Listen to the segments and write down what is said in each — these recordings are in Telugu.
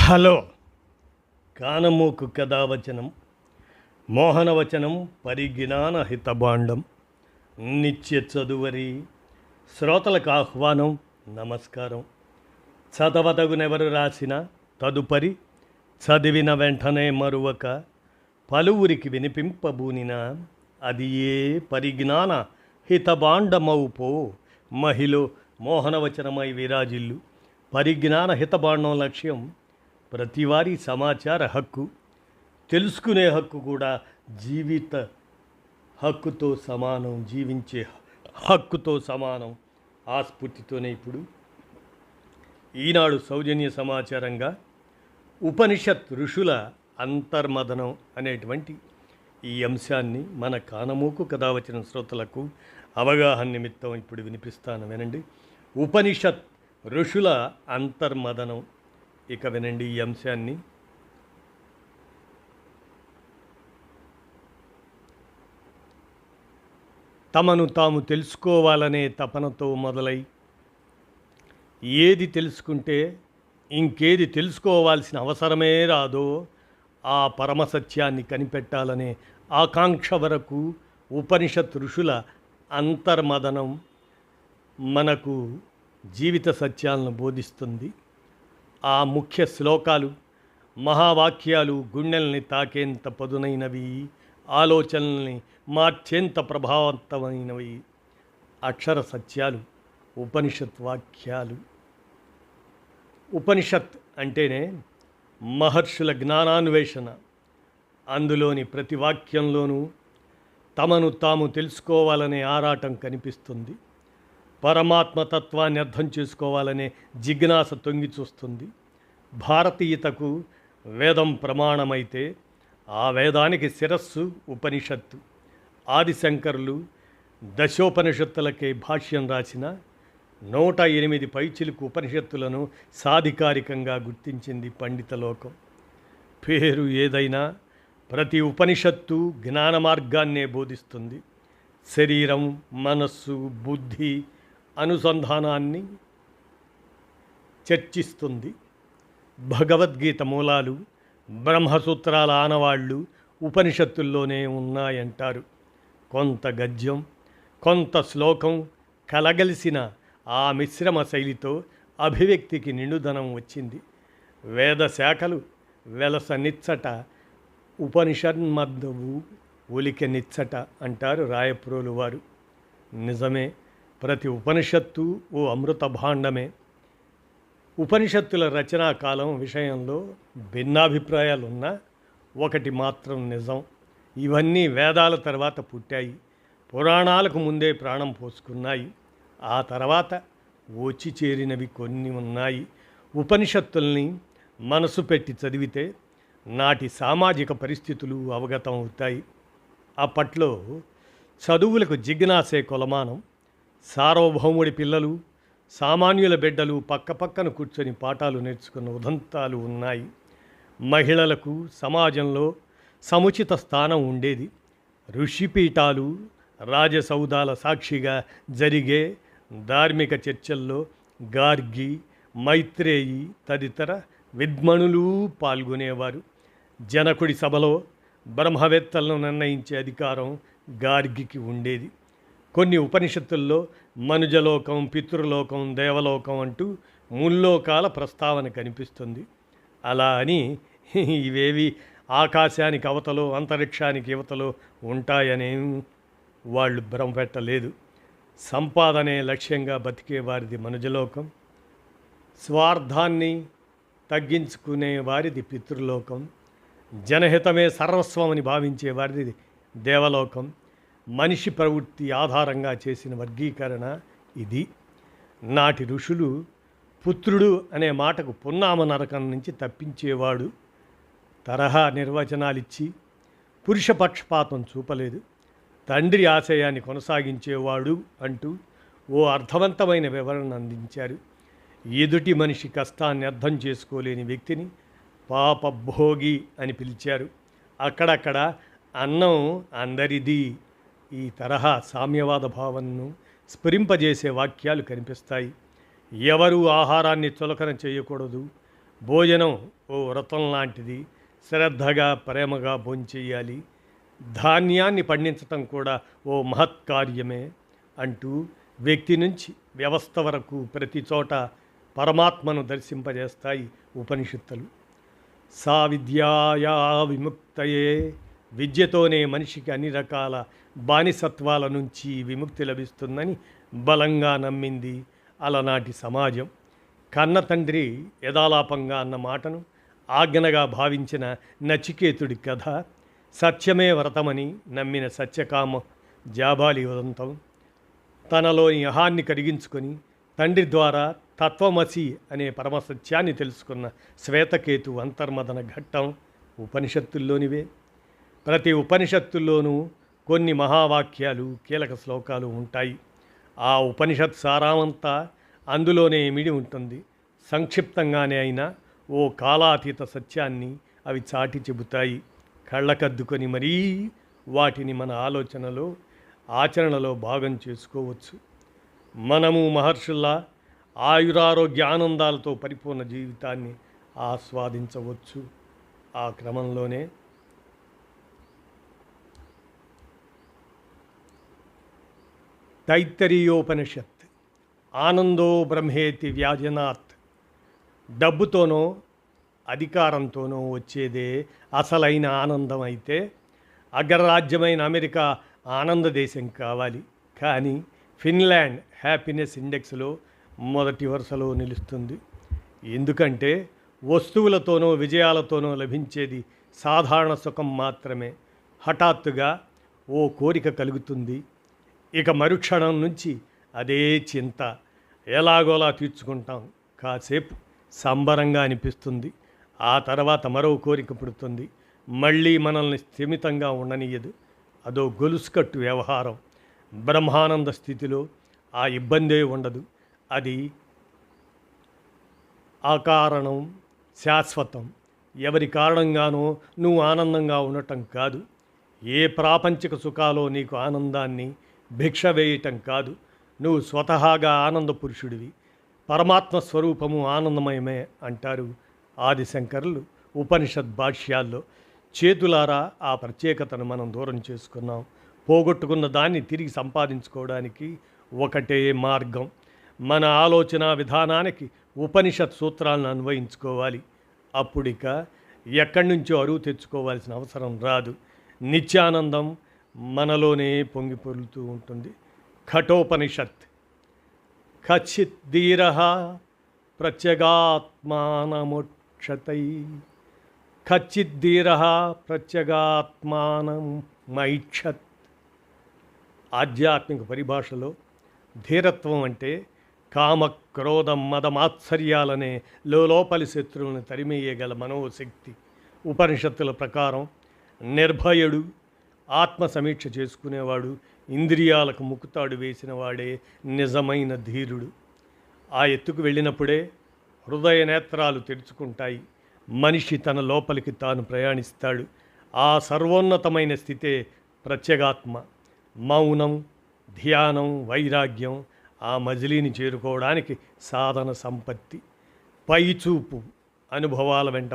హలో కానమోకు కథావచనం మోహనవచనం పరిజ్ఞాన హితభాండం నిత్య చదువరి శ్రోతలకు ఆహ్వానం నమస్కారం. చదవదగునెవరు రాసిన తదుపరి చదివిన వెంటనే మరువక పలువురికి వినిపింపబూనిన అది ఏ పరిజ్ఞాన హితభాండమౌపో మహిళ మోహనవచనమై విరాజిల్లు. పరిజ్ఞాన హితభాండం లక్ష్యం ప్రతివారీ సమాచార హక్కు, తెలుసుకునే హక్కు కూడా జీవిత హక్కుతో సమానం, జీవించే హక్కుతో సమానం. ఆ స్ఫూర్తితోనే ఇప్పుడు ఈనాడు సౌజన్య సమాచారంగా ఉపనిషత్ ఋషుల అంతర్మదనం అనేటువంటి ఈ అంశాన్ని మన కానమోకు కథావచన శ్రోతలకు అవగాహన నిమిత్తం ఇప్పుడు వినిపిస్తాను, వినండి. ఉపనిషత్ ఋషుల అంతర్మదనం. ఇక వినండి ఈ అంశాన్ని. తమను తాము తెలుసుకోవాలనే తపనతో మొదలై ఏది తెలుసుకుంటే ఇంకేది తెలుసుకోవాల్సిన అవసరమే రాదో ఆ పరమసత్యాన్ని కనిపెట్టాలనే ఆకాంక్ష వరకు ఉపనిషత్ ఋషుల అంతర్మదనం మనకు జీవిత సత్యాలను బోధిస్తుంది. ఆ ముఖ్య శ్లోకాలు, మహావాక్యాలు గుండెల్ని తాకేంత పదునైనవి, ఆలోచనల్ని మార్చేంత ప్రభావవంతమైనవి. అక్షర సత్యాలు, ఉపనిషత్ వాక్యాలు. ఉపనిషత్ అంటేనే మహర్షుల జ్ఞానాన్వేషణ. అందులోని ప్రతి వాక్యంలోనూ తమను తాము తెలుసుకోవాలనే ఆరాటం కనిపిస్తుంది. పరమాత్మతత్వాన్ని అర్థం చేసుకోవాలనే జిజ్ఞాస తొంగి చూస్తుంది. భారతీయతకు వేదం ప్రమాణమైతే ఆ వేదానికి శిరస్సు ఉపనిషత్తు. ఆదిశంకరులు దశోపనిషత్తులకే భాష్యం రాసిన 108 పైచిలుకు ఉపనిషత్తులను సాధికారికంగా గుర్తించింది పండిత లోకం. పేరు ఏదైనా ప్రతి ఉపనిషత్తు జ్ఞాన మార్గాన్నే బోధిస్తుంది. శరీరం, మనస్సు, బుద్ధి అనుసంధానాన్ని చర్చిస్తుంది. భగవద్గీత మూలాలు, బ్రహ్మసూత్రాల ఆనవాళ్ళు ఉపనిషత్తుల్లోనే ఉన్నాయంటారు. కొంత గద్యం, కొంత శ్లోకం కలగలిసిన ఆ మిశ్రమ శైలితో అభివ్యక్తికి నిండుదనం వచ్చింది. వేద శాఖలు వెలస నిచ్చట, ఉపనిషన్మద్దవు ఉలిక నిచ్చట అంటారు రాయప్రోలు వారు. నిజమే, ప్రతి ఉపనిషత్తు ఓ అమృత భాండమే. ఉపనిషత్తుల రచనా కాలం విషయంలో భిన్నాభిప్రాయాలున్నా ఒకటి మాత్రం నిజం: ఇవన్నీ వేదాల తర్వాత పుట్టాయి, పురాణాలకు ముందే ప్రాణం పోసుకున్నాయి. ఆ తర్వాత వచ్చి చేరినవి కొన్ని ఉన్నాయి. ఉపనిషత్తుల్ని మనసు పెట్టి చదివితే నాటి సామాజిక పరిస్థితులు అవగతం అవుతాయి. అప్పట్లో చదువులకు జిజ్ఞాసే కొలమానం. సార్వభౌముడి పిల్లలు, సామాన్యుల బిడ్డలు పక్కపక్కన కూర్చొని పాఠాలు నేర్చుకున్న ఉదంతాలు ఉన్నాయి. మహిళలకు సమాజంలో సముచిత స్థానం ఉండేది. ఋషిపీఠాలు, రాజసౌధాల సాక్షిగా జరిగే ధార్మిక చర్చల్లో గార్గి, మైత్రేయి తదితర విద్మణులు పాల్గొనేవారు. జనకుడి సభలో బ్రహ్మవేత్తలను నిర్ణయించే అధికారం గార్గికి ఉండేది. కొన్ని ఉపనిషత్తుల్లో మనుజలోకం, పితృలోకం, దేవలోకం అంటూ ముల్లోకాల ప్రస్తావన కనిపిస్తుంది. అలా అని ఇవేవి ఆకాశానికి అవతలో, అంతరిక్షానికి యువతలో ఉంటాయనే వాళ్ళు భ్రమపెట్టలేదు. సంపాదనే లక్ష్యంగా బతికే వారిది మనుజలోకం, స్వార్థాన్ని తగ్గించుకునే వారిది పితృలోకం, జనహితమే సర్వస్వమని భావించే వారిది దేవలోకం. మనిషి ప్రవృత్తి ఆధారంగా చేసిన వర్గీకరణ ఇది. నాటి ఋషులు పుత్రుడు అనే మాటకు పున్నామ నరకం నుంచి తప్పించేవాడు తరహా నిర్వచనాలిచ్చి పురుష పక్షపాతం చూపలేదు. తండ్రి ఆశయాన్ని కొనసాగించేవాడు అంటూ ఓ అర్థవంతమైన వివరణ అందించారు. ఎదుటి మనిషి కష్టాన్ని అర్థం చేసుకోలేని వ్యక్తిని పాపభోగి అని పిలిచారు. అక్కడక్కడ అన్నం అందరిది ఈ తరహా సామ్యవాద భావనను స్ఫురింపజేసే వాక్యాలు కనిపిస్తాయి. ఎవరూ ఆహారాన్ని చులకన చేయకూడదు, భోజనం ఓ వ్రతం లాంటిది. శ్రద్ధగా ప్రేమగా భోంచెయ్యాలి. ధాన్యాన్ని పండించటం కూడా ఓ మహత్కార్యమే అంటూ వ్యక్తి నుంచి వ్యవస్థ వరకు ప్రతి చోట పరమాత్మను దర్శింపజేస్తాయి ఉపనిషత్తులు. సా విద్యాయా విముక్తయే, విద్యతోనే మనిషికి అన్ని రకాల బానిసత్వాల నుంచి విముక్తి లభిస్తుందని బలంగా నమ్మింది అలనాటి సమాజం. కన్న తండ్రి యథాలాపంగా అన్న మాటను ఆజ్ఞగా భావించిన నచికేతుడి కథ, సత్యమే వ్రతమని నమ్మిన సత్యకామ జాబాలి ఉదంతం, తనలోని అహాన్ని కరిగించుకొని తండ్రి ద్వారా తత్వమసి అనే పరమసత్యాన్ని తెలుసుకున్న శ్వేతకేతు అంతర్మదన ఘట్టం ఉపనిషత్తుల్లోనివే. ప్రతి ఉపనిషత్తుల్లోనూ కొన్ని మహావాక్యాలు, కీలక శ్లోకాలు ఉంటాయి. ఆ ఉపనిషత్ సారామంతా అందులోనే ఇమిడి ఉంటుంది. సంక్షిప్తంగానే అయినా ఓ కాలాతీత సత్యాన్ని అవి చాటి చెబుతాయి. కళ్ళకద్దుకొని మరీ వాటిని మన ఆలోచనలో, ఆచరణలో భాగం చేసుకోవచ్చు. మనము మహర్షుల్లా ఆయురారోగ్య ఆనందాలతో పరిపూర్ణ జీవితాన్ని ఆస్వాదించవచ్చు. ఆ క్రమంలోనే తైత్తరీయోపనిషత్, ఆనందో బ్రహ్మేతి వ్యాజనాత్, డబ్బుతోనో అధికారంతోనో వచ్చేదే అసలైన ఆనందం అయితే అగ్రరాజ్యమైన అమెరికా ఆనంద దేశం కావాలి. కానీ ఫిన్లాండ్ హ్యాపీనెస్ ఇండెక్స్లో మొదటి వరుసలో నిలుస్తుంది. ఎందుకంటే వస్తువులతోనో విజయాలతోనో లభించేది సాధారణ సుఖం మాత్రమే. హఠాత్తుగా ఓ కోరిక కలుగుతుంది. ఇక మరుక్షణం నుంచి అదే చింత. ఎలాగోలా తీర్చుకుంటాం. కాసేపు సంబరంగా అనిపిస్తుంది. ఆ తర్వాత మరో కోరిక పుడుతుంది. మళ్ళీ మనల్ని స్థిమితంగా ఉండనియదు. అదో గొలుసుకట్టు వ్యవహారం. బ్రహ్మానంద స్థితిలో ఆ ఇబ్బందే ఉండదు. అది అకారణం, శాశ్వతం. ఎవరి కారణంగానో నువ్వు ఆనందంగా ఉండటం కాదు. ఏ ప్రాపంచిక సుఖాలో నీకు ఆనందాన్ని భిక్ష వేయటం కాదు. నువ్వు స్వతహాగా ఆనంద పురుషుడివి. పరమాత్మ స్వరూపము ఆనందమయమే అంటారు ఆదిశంకరులు ఉపనిషద్ భాష్యాల్లో. చేతులారా ఆ ప్రత్యేకతను మనం దూరం చేసుకున్నాం. పోగొట్టుకున్న దాన్ని తిరిగి సంపాదించుకోవడానికి ఒకటే మార్గం. మన ఆలోచన విధానానికి ఉపనిషత్ సూత్రాలను అన్వయించుకోవాలి. అప్పుడిక ఎక్కడి నుంచో అరువు తెచ్చుకోవాల్సిన అవసరం రాదు. నిత్యానందం మనలోనే పొంగి పొరులుతూ ఉంటుంది. కఠోపనిషత్, కచ్చిత్ ధీర ప్రత్యగాత్మానమోక్షతై, కచ్చిత్ ధీర ప్రత్యగాత్మానమైక్షత్. ఆధ్యాత్మిక పరిభాషలో ధీరత్వం అంటే కామ, క్రోధం, మదమాత్సర్యాలనే లోపలి శత్రువులను తరిమేయగల మనోశక్తి. ఉపనిషత్తుల ప్రకారం నిర్భయుడు, ఆత్మ సమీక్ష చేసుకునేవాడు, ఇంద్రియాలకు ముకుతాడు వేసిన వాడే నిజమైన ధీరుడు. ఆ ఎత్తుకు వెళ్ళినప్పుడే హృదయ నేత్రాలు తెరుచుకుంటాయి. మనిషి తన లోపలికి తాను ప్రయాణిస్తాడు. ఆ సర్వోన్నతమైన స్థితే ప్రత్యేగాత్మ. మౌనం, ధ్యానం, వైరాగ్యం ఆ మజిలీని చేరుకోవడానికి సాధన సంపత్తి. పైచూపు అనుభవాల వెంట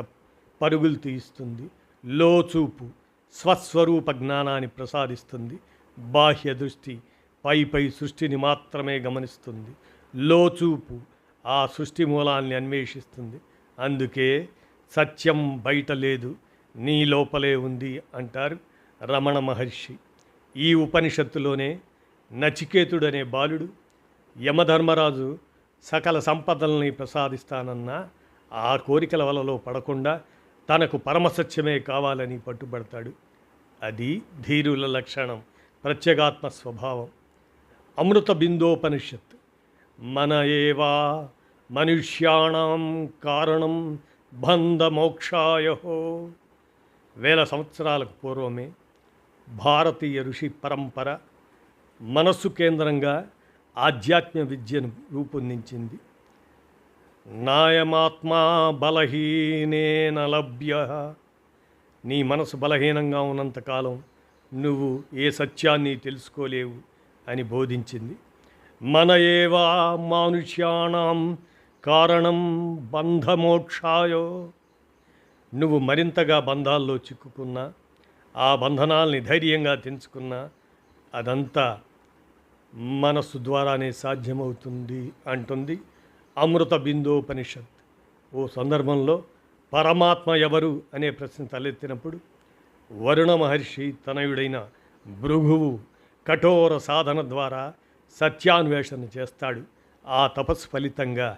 పరుగులు తీయిస్తుంది. లోచూపు స్వస్వరూప జ్ఞానాన్ని ప్రసాదిస్తుంది. బాహ్య దృష్టి పై సృష్టిని మాత్రమే గమనిస్తుంది. లోచూపు ఆ సృష్టి మూలాల్ని అన్వేషిస్తుంది. అందుకే సత్యం బయట లేదు, నీ లోపలే ఉంది అంటారు రమణ మహర్షి. ఈ ఉపనిషత్తులోనే నచికేతుడనే బాలుడు యమధర్మరాజు సకల సంపదల్ని ప్రసాదిస్తానన్న ఆ కోరికల వలలో పడకుండా తనకు పరమసత్యమే కావాలని పట్టుబడతాడు. అది ధీరుల లక్షణం, ప్రత్యేగాత్మ స్వభావం. అమృత బిందోపనిషత్, మన ఏవా మనుష్యాణం కారణం బంధమోక్షాయో. వేల సంవత్సరాలకు పూర్వమే భారతీయ ఋషి పరంపర మనస్సు కేంద్రంగా ఆధ్యాత్మ విద్యను రూపొందించింది. నాయమాత్మా బలహీనేన లభ్య. నీ మనసు బలహీనంగా ఉన్నంతకాలం నువ్వు ఏ సత్యాన్ని తెలుసుకోలేవు అని బోధించింది. మన ఏవా మానుష్యాణం కారణం బంధమోక్షాయో. నువ్వు మరింతగా బంధాల్లో చిక్కుకున్నా, ఆ బంధనాల్ని ధైర్యంగా తెంచుకున్నా అదంతా మనస్సు ద్వారానే సాధ్యమవుతుంది అంటుంది అమృత బిందోపనిషత్. ఓ సందర్భంలో పరమాత్మ ఎవరు అనే ప్రశ్న తలెత్తినప్పుడు వరుణ మహర్షి తనయుడైన భృగువు కఠోర సాధన ద్వారా సత్యాన్వేషణ చేస్తాడు. ఆ తపస్సు ఫలితంగా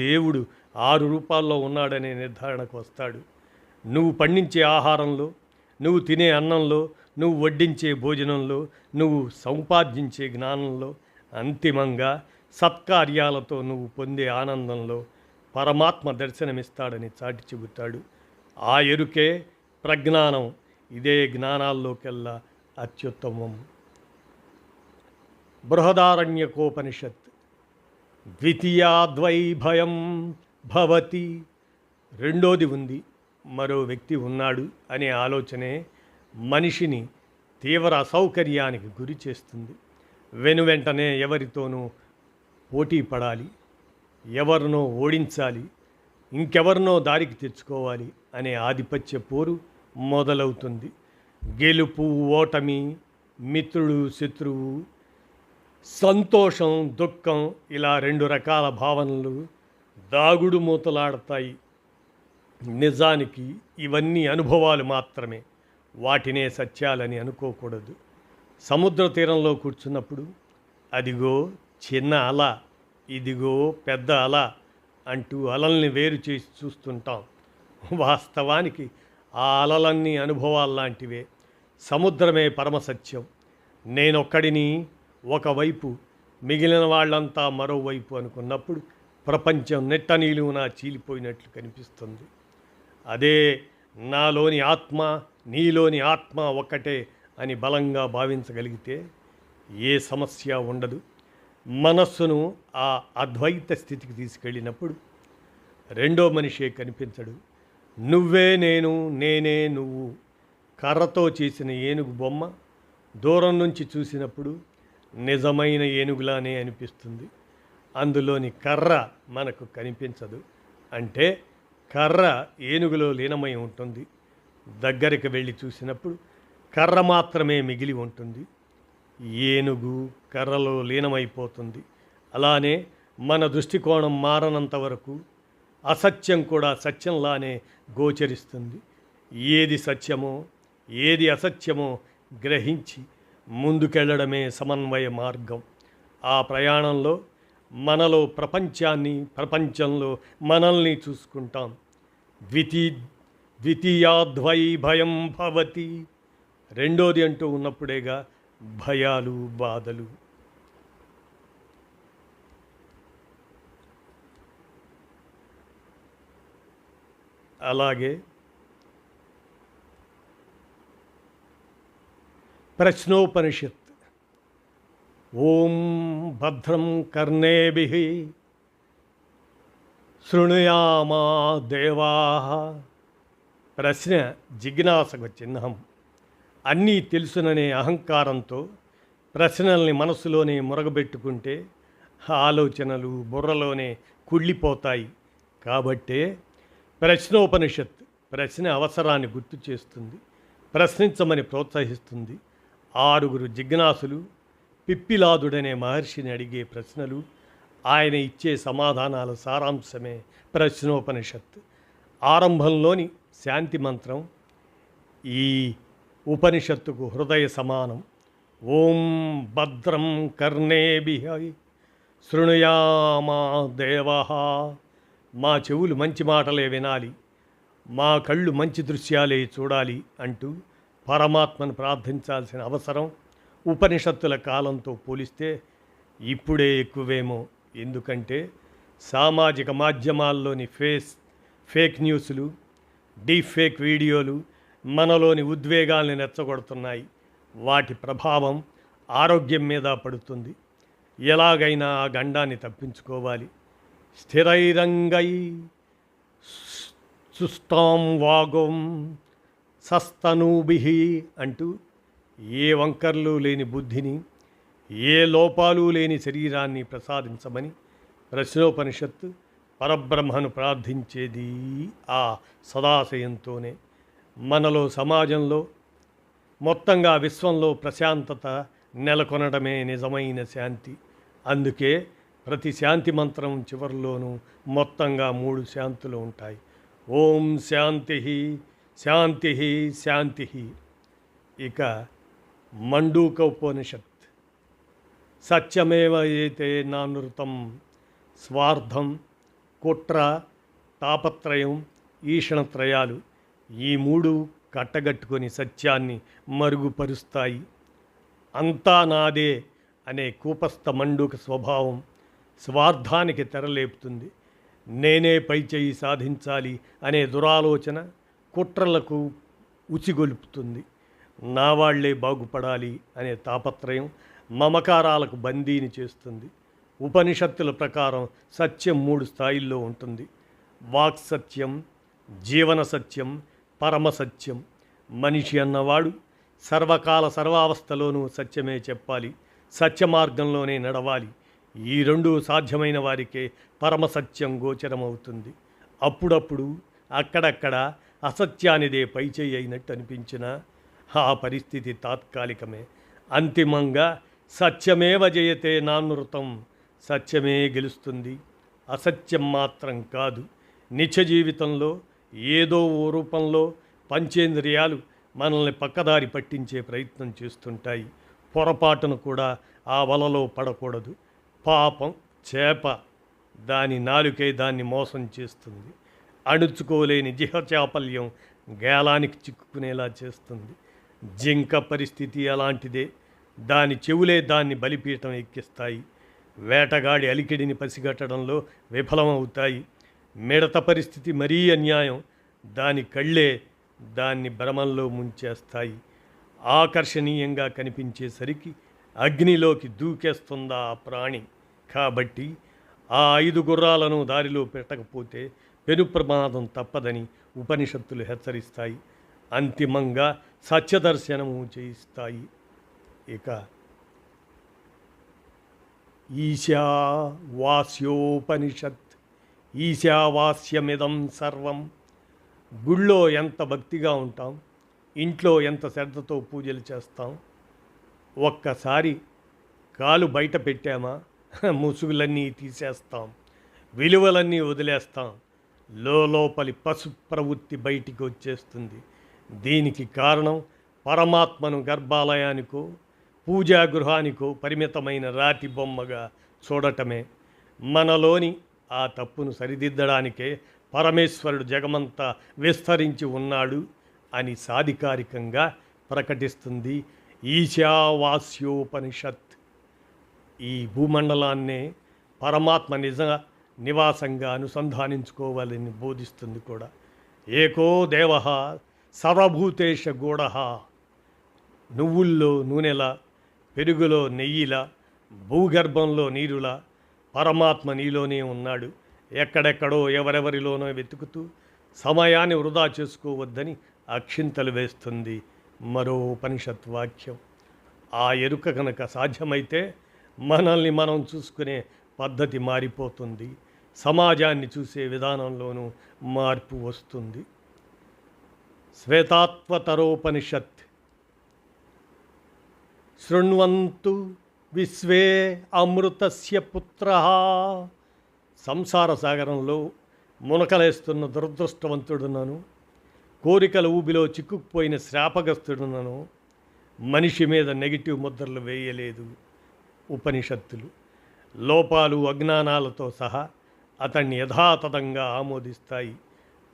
దేవుడు 6 రూపాల్లో ఉన్నాడనే నిర్ధారణకు వస్తాడు. నువ్వు పండించే ఆహారంలో, నువ్వు తినే అన్నంలో, నువ్వు వడ్డించే భోజనంలో, నువ్వు సంపాదించే జ్ఞానంలో, అంతిమంగా సత్కార్యాలతో నువ్వు పొందే ఆనందంలో పరమాత్మ దర్శనమిస్తాడని చాటి చెబుతాడు. ఆ ఎరుకే ప్రజ్ఞానం. ఇదే జ్ఞానాల్లోకెల్లా అత్యుత్తమం. బృహదారణ్యకోపనిషత్. ద్వితీయాద్వై భయం భవతి. రెండోది ఉంది, మరో వ్యక్తి ఉన్నాడు అనే ఆలోచనే మనిషిని తీవ్ర అసౌకర్యానికి గురి చేస్తుంది. వెనువెంటనే ఎవరితోనూ పోటీ పడాలి, ఎవరినో ఓడించాలి, ఇంకెవరినో దారికి తెచ్చుకోవాలి అనే ఆధిపత్య పోరు మొదలవుతుంది. గెలుపు ఓటమి, మిత్రుడు శత్రువు, సంతోషం దుఃఖం, ఇలా 2 రకాల భావనలు దాగుడు మూతలాడతాయి. నిజానికి ఇవన్నీ అనుభవాలు మాత్రమే, వాటినే సత్యాలని అనుకోకూడదు. సముద్ర తీరంలో కూర్చున్నప్పుడు అదిగో చిన్న అల, ఇదిగో పెద్ద అల అంటూ అలల్ని వేరు చేసి చూస్తుంటాం. వాస్తవానికి ఆ అలలన్నీ అనుభవాల్లాంటివే. సముద్రమే పరమసత్యం. నేనొక్కడిని ఒకవైపు, మిగిలిన వాళ్ళంతా మరోవైపు అనుకున్నప్పుడు ప్రపంచం నిట్టనీలునా చీలిపోయినట్లు కనిపిస్తుంది. అదే నాలోని ఆత్మ, నీలోని ఆత్మ ఒక్కటే అని బలంగా భావించగలిగితే ఏ సమస్య ఉండదు. మనస్సును ఆ అద్వైత స్థితికి తీసుకెళ్ళినప్పుడు రెండో మనిషే కనిపించడు. నువ్వే నేను, నేనే నువ్వు. కర్రతో చేసిన ఏనుగు బొమ్మ దూరం నుంచి చూసినప్పుడు నిజమైన ఏనుగులానే అనిపిస్తుంది. అందులోని కర్ర మనకు కనిపించదు. అంటే కర్ర ఏనుగులో లీనమై ఉంటుంది. దగ్గరికి వెళ్ళి చూసినప్పుడు కర్ర మాత్రమే మిగిలి ఉంటుంది. ఏనుగు కర్రలో లీనమైపోతుంది. అలానే మన దృష్టికోణం మారనంత వరకు అసత్యం కూడా సత్యంలానే గోచరిస్తుంది. ఏది సత్యమో ఏది అసత్యమో గ్రహించి ముందుకెళ్లడమే సమన్వయ మార్గం. ఆ ప్రయాణంలో మనలో ప్రపంచాన్ని, ప్రపంచంలో మనల్ని చూసుకుంటాం. ద్వితీయాద్వై భయం భవతి. రెండోది అంటూ ఉన్నప్పుడేగా భయాలు, బాధలు. అలాగే ప్రశ్నోపనిషత్. ఓం భద్రం కర్ణేభిః శృణుయామా దేవాః. ప్రశ్న జిజ్ఞాసకు చిహ్నం. అన్నీ తెలుసుననే అహంకారంతో ప్రశ్నల్ని మనసులోనే మురగబెట్టుకుంటే ఆలోచనలు బుర్రలోనే కుళ్ళిపోతాయి. కాబట్టే ప్రశ్నోపనిషత్ ప్రశ్న అవసరాన్ని గుర్తు చేస్తుంది, ప్రశ్నించమని ప్రోత్సహిస్తుంది. 6 జిజ్ఞాసులు పిప్పిలాదుడనే మహర్షిని అడిగే ప్రశ్నలు, ఆయన ఇచ్చే సమాధానాల సారాంశమే ప్రశ్నోపనిషత్. ఆరంభంలోని శాంతి మంత్రం ఈ ఉపనిషత్తుకు హృదయ సమానం. ఓం భద్రం కర్ణేభిః శృణుయామా దేవః. మా చెవులు మంచి మాటలే వినాలి, మా కళ్ళు మంచి దృశ్యాలే చూడాలి అంటూ పరమాత్మను ప్రార్థించాల్సిన అవసరం ఉపనిషత్తుల కాలంతో పోలిస్తే ఇప్పుడే ఎక్కువేమో. ఎందుకంటే సామాజిక మాధ్యమాల్లోని ఫేక్ న్యూస్లు, డీప్ ఫేక్ వీడియోలు మనలోని ఉద్వేగాల్ని నెచ్చగొడుతున్నాయి. వాటి ప్రభావం ఆరోగ్యం మీద పడుతుంది. ఎలాగైనా ఆ గండాన్ని తప్పించుకోవాలి. స్థిరైరంగై సుష్టాం వాగం సస్తనూభిః అంటూ ఏ వంకర్లు లేని బుద్ధిని, ఏ లోపాలు లేని శరీరాన్ని ప్రసాదించమని ప్రశ్నోపనిషత్తు పరబ్రహ్మను ప్రార్థించేది ఆ సదాశయంతోనే. మనలో, సమాజంలో, మొత్తంగా విశ్వంలో ప్రశాంతత నెలకొనడమే నిజమైన శాంతి. అందుకే ప్రతి శాంతి మంత్రం చివరిలోనూ మొత్తంగా 3 శాంతులు ఉంటాయి. ఓం శాంతి శాంతి శాంతి. ఇక మండూక ఉపనిషత్. సత్యమేవ ఏతే నానృతం స్వార్థం, కుట్ర, తాపత్రయం, ఈషణత్రయాలు ఈ 3 కట్టగట్టుకొని సత్యాన్ని మరుగుపరుస్తాయి. అంతా నాదే అనే కూపస్థ మండూక స్వభావం స్వార్థానికి తెరలేపుతుంది. నేనే పైచేయి సాధించాలి అనే దురాలోచన కుట్రలకు ఉసిగొలుపుతుంది. నా వాళ్లే బాగుపడాలి అనే తాపత్రయం మమకారాలకు బందీని చేస్తుంది. ఉపనిషత్తుల ప్రకారం సత్యం 3 స్థాయిల్లో ఉంటుంది. వాక్ సత్యం, జీవన సత్యం, పరమ సత్యం. మనిషి అన్నవాడు సర్వకాల సర్వావస్థలోనూ సత్యమే చెప్పాలి, సత్య మార్గంలోనే నడవాలి. ఈ 2 సాధ్యమైన వారికే పరమసత్యం గోచరమవుతుంది. అప్పుడప్పుడు అక్కడక్కడ అసత్యానిదే పైచేయి అయినట్టు అనిపించినా ఆ పరిస్థితి తాత్కాలికమే. అంతిమంగా సత్యమేవ జయతే నానృతం, సత్యమే గెలుస్తుంది, అసత్యం మాత్రం కాదు. నిత్య జీవితంలో ఏదో ఓ రూపంలో పంచేంద్రియాలు మనల్ని పక్కదారి పట్టించే ప్రయత్నం చేస్తుంటాయి. పొరపాటును కూడా ఆ వలలో పడకూడదు. పాపం చేప, దాని నాలుకే దాన్ని మోసం చేస్తుంది. అణుచుకోలేని జిహచాపల్యం గేలానికి చిక్కుకునేలా చేస్తుంది. జింక పరిస్థితి అలాంటిదే. దాని చెవులే దాన్ని బలిపీఠం ఎక్కిస్తాయి. వేటగాడి అలికిడిని పసిగట్టడంలో విఫలమవుతాయి. మిడత పరిస్థితి మరీ అన్యాయం. దాని కళ్ళే దాన్ని భ్రమంలో ముంచేస్తాయి. ఆకర్షణీయంగా కనిపించేసరికి అగ్నిలోకి దూకేస్తుందా ఆ ప్రాణి. కాబట్టి ఆ 5 గుర్రాలను దారిలో పెట్టకపోతే పెను ప్రమాదం తప్పదని ఉపనిషత్తులు హెచ్చరిస్తాయి. అంతిమంగా సత్యదర్శనము చేయిస్తాయి. ఇక ఈశావాస్యోపనిషత్. ఈశావాస్యమిదం సర్వం. గుళ్ళో ఎంత భక్తిగా ఉంటాం, ఇంట్లో ఎంత శ్రద్ధతో పూజలు చేస్తాం. ఒక్కసారి కాలు బయట పెట్టామా ముసుగులన్నీ తీసేస్తాం, విలువలన్నీ వదిలేస్తాం. లోపలి పశు ప్రవృత్తి బయటికి వచ్చేస్తుంది. దీనికి కారణం పరమాత్మను గర్భాలయానికో పూజా గృహానికో పరిమితమైన రాతి బొమ్మగా చూడటమే. మనలోని ఆ తప్పును సరిదిద్దడానికే పరమేశ్వరుడు జగమంతా విస్తరించి ఉన్నాడు అని సాధికారికంగా ప్రకటిస్తుంది ఈశావాస్యోపనిషత్. ఈ భూమండలాన్నే పరమాత్మ నిజ నివాసంగా అనుసంధానించుకోవాలని బోధిస్తుంది కూడా. ఏకో దేవ సర్వభూతేశ గూఢ. నువ్వుల్లో నూనెలా, పెరుగులో నెయ్యిలా, భూగర్భంలో నీరులా పరమాత్మ నీలోనే ఉన్నాడు. ఎక్కడెక్కడో ఎవరెవరిలోనో వెతుకుతూ సమయాన్ని వృధా చేసుకోవద్దని అక్షింతలు వేస్తుంది మరో ఉపనిషత్ వాక్యం. ఆ ఎరుక కనుక సాధ్యమైతే మనల్ని మనం చూసుకునే పద్ధతి మారిపోతుంది. సమాజాన్ని చూసే విధానంలోనూ మార్పు వస్తుంది. శ్వేతాత్వతరోపనిషత్. శృణ్వంతు విశ్వే అమృతస్య పుత్రః. సంసార సాగరంలో మునకలేస్తున్న దురదృష్టవంతుడునను, కోరికల ఊబిలో చిక్కుకుపోయిన శాపగ్రస్తుడునను మనిషి మీద నెగిటివ్ ముద్రలు వేయలేదు ఉపనిషత్తులు. లోపాలు అజ్ఞానాలతో సహా అతన్ని యథాతథంగా ఆమోదిస్తాయి.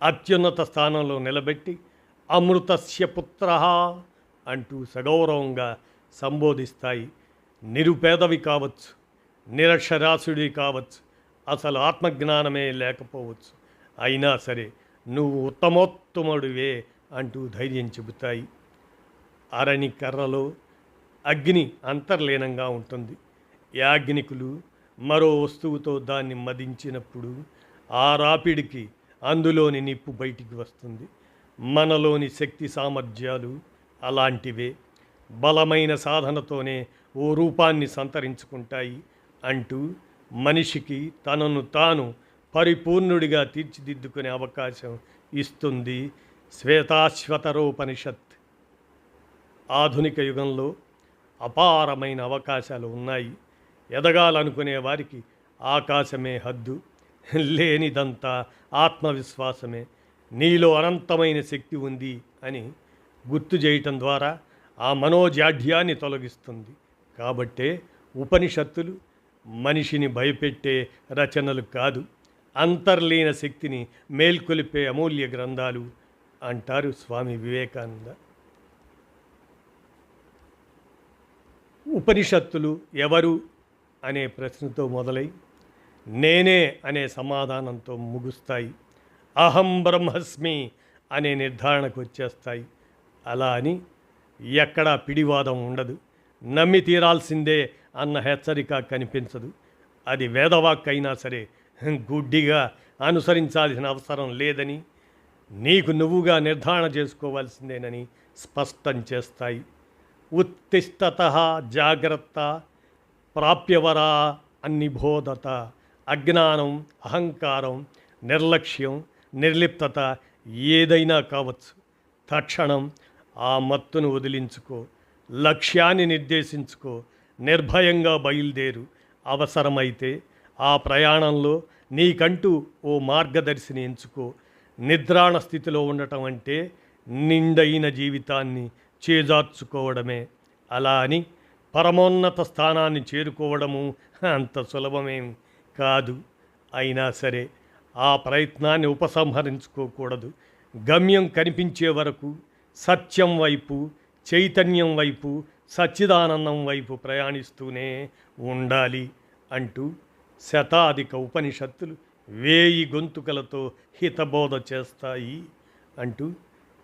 అత్యున్నత స్థానంలో నిలబెట్టి అమృతస్య పుత్రః అంటూ సగౌరవంగా సంబోధిస్తాయి. నిరుపేదవి కావచ్చు, నిరక్షరాస్యుడి కావచ్చు, అసలు ఆత్మజ్ఞానమే లేకపోవచ్చు, అయినా సరే నువ్వు ఉత్తమోత్తముడివే అంటూ ధైర్యం చెబుతాయి. అరణి కర్రలో అగ్ని అంతర్లీనంగా ఉంటుంది. యాజ్ఞికులు మరో వస్తువుతో దాన్ని మదించినప్పుడు ఆ రాపిడికి అందులోని నిప్పు బయటికి వస్తుంది. మనలోని శక్తి సామర్థ్యాలు అలాంటివే. బలమైన సాధనతోనే ఓ రూపాన్ని సంతరించుకుంటాయి అంటూ మనిషికి తనను తాను పరిపూర్ణుడిగా తీర్చిదిద్దుకునే అవకాశం ఇస్తుంది శ్వేతాశ్వతరోపనిషత్. ఆధునిక యుగంలో అపారమైన అవకాశాలు ఉన్నాయి. ఎదగాలనుకునే వారికి ఆకాశమే హద్దు, లేనిదంతా ఆత్మవిశ్వాసమే. నీలో అనంతమైన శక్తి ఉంది అని గుర్తు చేయటం ద్వారా ఆ మనోజాఢ్యాన్ని తొలగిస్తుంది. కాబట్టే ఉపనిషత్తులు మనిషిని భయపెట్టే రచనలు కాదు, అంతర్లీన శక్తిని మేల్కొలిపే అమూల్య గ్రంథాలు అంటారు స్వామి వివేకానంద. ఉపనిషత్తులు ఎవరు అనే ప్రశ్నతో మొదలై నేనే అనే సమాధానంతో ముగుస్తాయి. అహం బ్రహ్మస్మి అనే నిర్ధారణకు వచ్చేస్తాయి. అలా అని ఎక్కడా పిడివాదం ఉండదు. నమ్మి తీరాల్సిందే అన్న హెచ్చరిక కనిపించదు. అది వేదవాక్ అయినా సరే గుడ్డిగా అనుసరించాల్సిన అవసరం లేదని, నీకు నువ్వుగా నిర్ధారణ చేసుకోవాల్సిందేనని స్పష్టం చేస్తాయి. ఉత్తిష్టతః జాగ్రత్త ప్రాప్యవరా అన్నిబోధత. అజ్ఞానం, అహంకారం, నిర్లక్ష్యం, నిర్లిప్తత ఏదైనా కావచ్చు. తక్షణం ఆ మత్తును వదిలించుకో, లక్ష్యాన్ని నిర్దేశించుకో, నిర్భయంగా బయలుదేరు. అవసరమైతే ఆ ప్రయాణంలో నీకంటూ ఓ మార్గదర్శిని ఎంచుకో. నిద్రాణ స్థితిలో ఉండటం అంటే నిండైన జీవితాన్ని చేజార్చుకోవడమే. అలా అని పరమోన్నత స్థానాన్ని చేరుకోవడము అంత సులభమేం కాదు. అయినా సరే ఆ ప్రయత్నాన్ని ఉపసంహరించుకోకూడదు. గమ్యం కనిపించే వరకు సత్యం వైపు, చైతన్యం వైపు, సచ్చిదానందం వైపు ప్రయాణిస్తూనే ఉండాలి అంటూ శతాధిక ఉపనిషత్తులు 1000 గొంతుకలతో హితబోధ చేస్తాయి అంటూ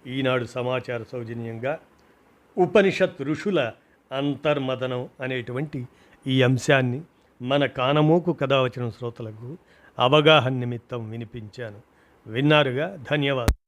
ఈనాడు సమాచార సౌజన్యంగా ఉపనిషత్ ఋషుల అంతర్మదనం అనేటువంటి ఈ అంశాన్ని మన కానమోకు కథావచనం శ్రోతలకు అవగాహన నిమిత్తం వినిపించాను. విన్నారుగా, ధన్యవాదాలు.